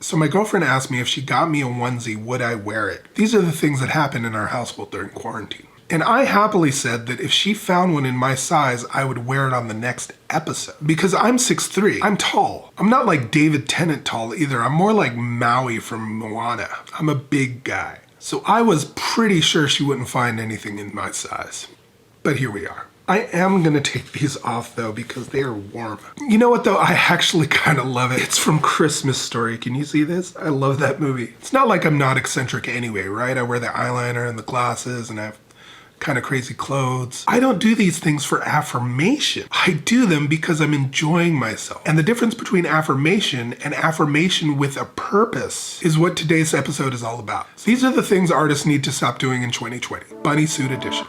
So my girlfriend asked me if she got me a onesie, would I wear it? These are the things that happened in our household during quarantine. And I happily said that if she found one in my size, I would wear it on the next episode. Because I'm 6'3". I'm tall. I'm not like David Tennant tall either. I'm more like Maui from Moana. I'm a big guy. So I was pretty sure she wouldn't find anything in my size. But here we are. I am gonna take these off though because they are warm. You know what though? I actually kind of love it. It's from Christmas Story. Can you see this? I love that movie. It's not like I'm not eccentric anyway, right? I wear the eyeliner and the glasses and I have kind of crazy clothes. I don't do these things for affirmation. I do them because I'm enjoying myself. And the difference between affirmation and affirmation with a purpose is what today's episode is all about. These are the things artists need to stop doing in 2020. Bunny Suit Edition.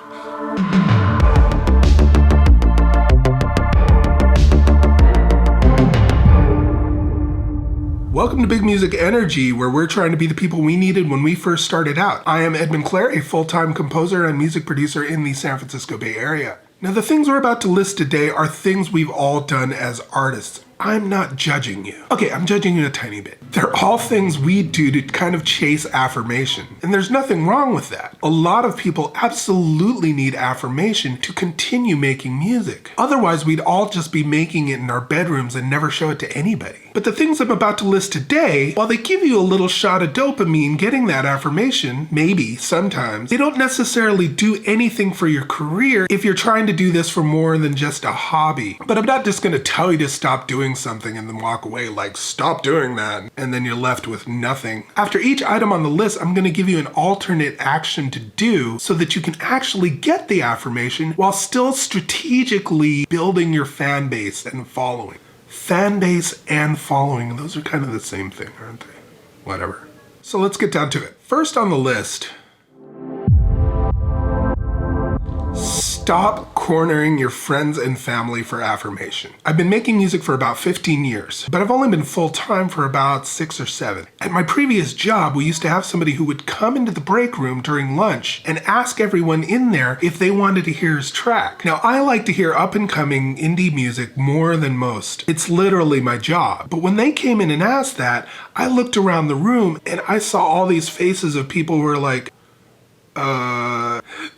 Welcome to Big Music Energy, where we're trying to be the people we needed when we first started out. I am Edmund Clare, a full-time composer and music producer in the San Francisco Bay Area. Now, the things we're about to list today are things we've all done as artists. I'm not judging you. Okay, I'm judging you a tiny bit. They're all things we do to kind of chase affirmation, and there's nothing wrong with that. A lot of people absolutely need affirmation to continue making music. Otherwise, we'd all just be making it in our bedrooms and never show it to anybody. But the things I'm about to list today, while they give you a little shot of dopamine getting that affirmation, maybe, sometimes, they don't necessarily do anything for your career if you're trying to do this for more than just a hobby. But I'm not just gonna tell you to stop doing something and then walk away like, stop doing that, and then you're left with nothing. After each item on the list, I'm gonna give you an alternate action to do so that you can actually get the affirmation while still strategically building your fan base and following. Fan base and following, those are kind of the same thing, aren't they? Whatever. So let's get down to it. First on the list, stop cornering your friends and family for affirmation. I've been making music for about 15 years, but I've only been full-time for about 6 or 7. At my previous job, we used to have somebody who would come into the break room during lunch and ask everyone in there if they wanted to hear his track. Now, I like to hear up-and-coming indie music more than most. It's literally my job. But when they came in and asked that, I looked around the room and I saw all these faces of people who were like,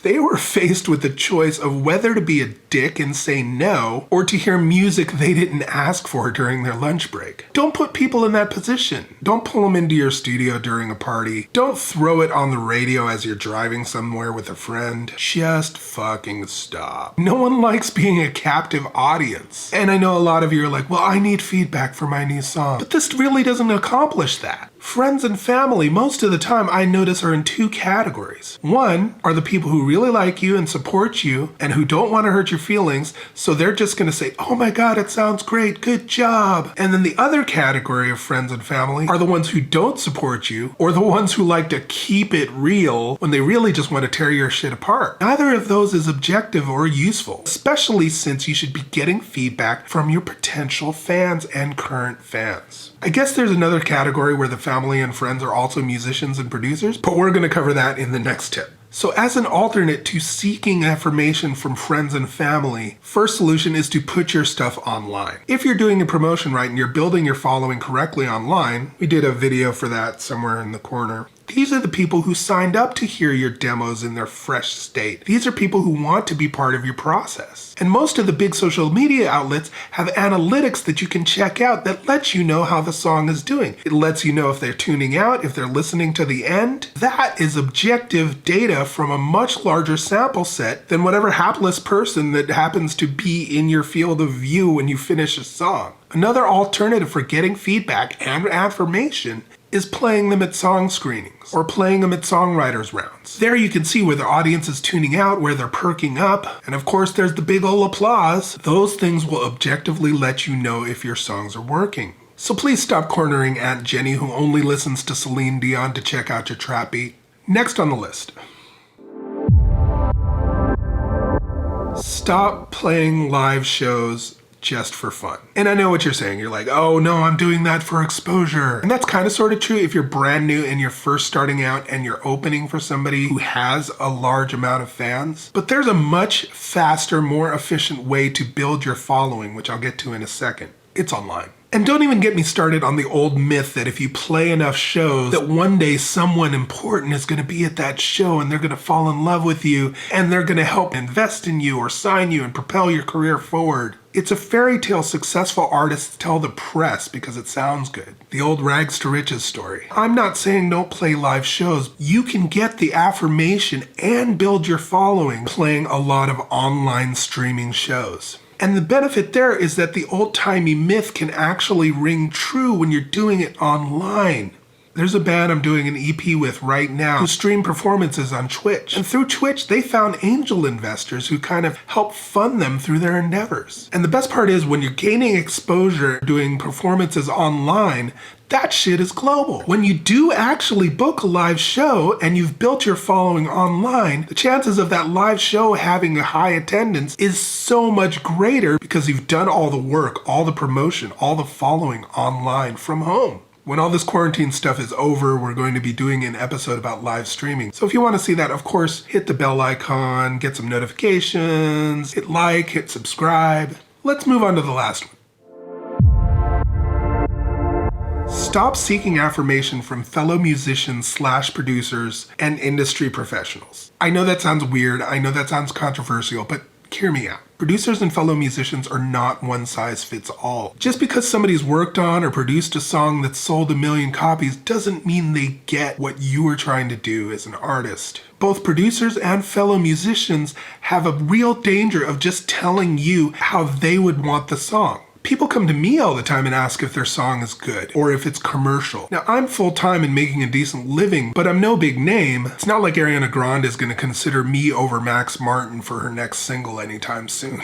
they were faced with the choice of whether to be a dick and say no, or to hear music they didn't ask for during their lunch break. Don't put people in that position. Don't pull them into your studio during a party. Don't throw it on the radio as you're driving somewhere with a friend. Just fucking stop. No one likes being a captive audience. And I know a lot of you are like, well, I need feedback for my new song. But this really doesn't accomplish that. Friends and family, most of the time, I notice, are in 2 categories. One are the people who really like you and support you and who don't want to hurt your feelings, so they're just going to say, oh my God, it sounds great, good job. And then the other category of friends and family are the ones who don't support you, or the ones who like to keep it real when they really just want to tear your shit apart. Neither of those is objective or useful, especially since you should be getting feedback from your potential fans and current fans. I guess there's another category where the family and friends are also musicians and producers, but we're going to cover that in the next tip. So as an alternate to seeking affirmation from friends and family, first solution is to put your stuff online. If you're doing a promotion right and you're building your following correctly online, we did a video for that somewhere in the corner. These are the people who signed up to hear your demos in their fresh state. These are people who want to be part of your process. And most of the big social media outlets have analytics that you can check out that lets you know how the song is doing. It lets you know if they're tuning out, if they're listening to the end. That is objective data from a much larger sample set than whatever hapless person that happens to be in your field of view when you finish a song. Another alternative for getting feedback and affirmation is playing them at song screenings or playing them at songwriters rounds. There you can see where the audience is tuning out, where they're perking up, and of course there's the big ol' applause. Those things will objectively let you know if your songs are working. So please stop cornering Aunt Jenny, who only listens to Celine Dion, to check out your trap beat. Next on the list, stop playing live shows just for fun. And I know what you're saying. You're like, oh no, I'm doing that for exposure. And that's kind of sort of true if you're brand new and you're first starting out and you're opening for somebody who has a large amount of fans. But there's a much faster, more efficient way to build your following, which I'll get to in a second. It's online. And don't even get me started on the old myth that if you play enough shows, that one day someone important is going to be at that show and they're going to fall in love with you and they're going to help invest in you or sign you and propel your career forward. It's a fairy tale successful artists tell the press because it sounds good. The old rags to riches story. I'm not saying don't play live shows. You can get the affirmation and build your following playing a lot of online streaming shows. And the benefit there is that the old-timey myth can actually ring true when you're doing it online. There's a band I'm doing an EP with right now who stream performances on Twitch. And through Twitch, they found angel investors who kind of help fund them through their endeavors. And the best part is when you're gaining exposure doing performances online, that shit is global. When you do actually book a live show and you've built your following online, the chances of that live show having a high attendance is so much greater because you've done all the work, all the promotion, all the following online from home. When all this quarantine stuff is over, we're going to be doing an episode about live streaming. So if you want to see that, of course, hit the bell icon, get some notifications, hit like, hit subscribe. Let's move on to the last one. Stop seeking affirmation from fellow musicians / producers and industry professionals. I know that sounds weird, I know that sounds controversial, but hear me out. Producers and fellow musicians are not one size fits all. Just because somebody's worked on or produced a song that's sold 1 million copies doesn't mean they get what you are trying to do as an artist. Both producers and fellow musicians have a real danger of just telling you how they would want the song. People come to me all the time and ask if their song is good or if it's commercial. Now, I'm full-time and making a decent living, but I'm no big name. It's not like Ariana Grande is going to consider me over Max Martin for her next single anytime soon.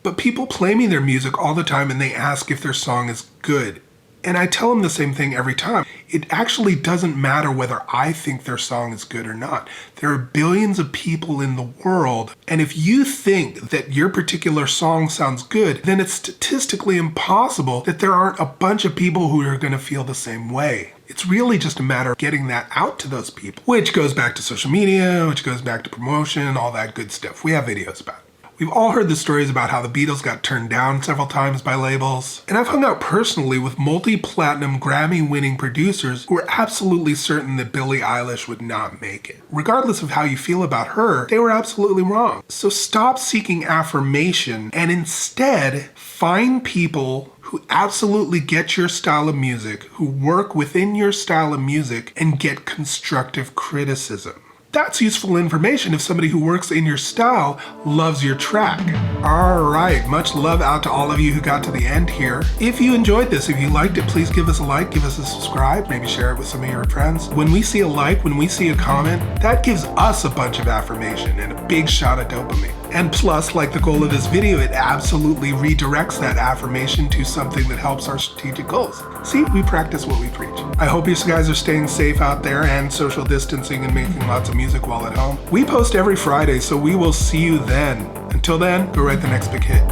But people play me their music all the time and they ask if their song is good. And I tell them the same thing every time. It actually doesn't matter whether I think their song is good or not. There are billions of people in the world, and if you think that your particular song sounds good, then it's statistically impossible that there aren't a bunch of people who are going to feel the same way. It's really just a matter of getting that out to those people, which goes back to social media, which goes back to promotion, all that good stuff. We have videos about it. We've all heard the stories about how the Beatles got turned down several times by labels. And I've hung out personally with multi-platinum Grammy-winning producers who are absolutely certain that Billie Eilish would not make it. Regardless of how you feel about her, they were absolutely wrong. So stop seeking affirmation and instead find people who absolutely get your style of music, who work within your style of music, and get constructive criticism. That's useful information if somebody who works in your style loves your track. Alright, much love out to all of you who got to the end here. If you enjoyed this, if you liked it, please give us a like, give us a subscribe, maybe share it with some of your friends. When we see a like, when we see a comment, that gives us a bunch of affirmation and a big shot of dopamine. And plus, like the goal of this video, it absolutely redirects that affirmation to something that helps our strategic goals. See, we practice what we preach. I hope you guys are staying safe out there and social distancing and making lots of music while at home. We post every Friday, so we will see you then. Until then, go write the next big hit.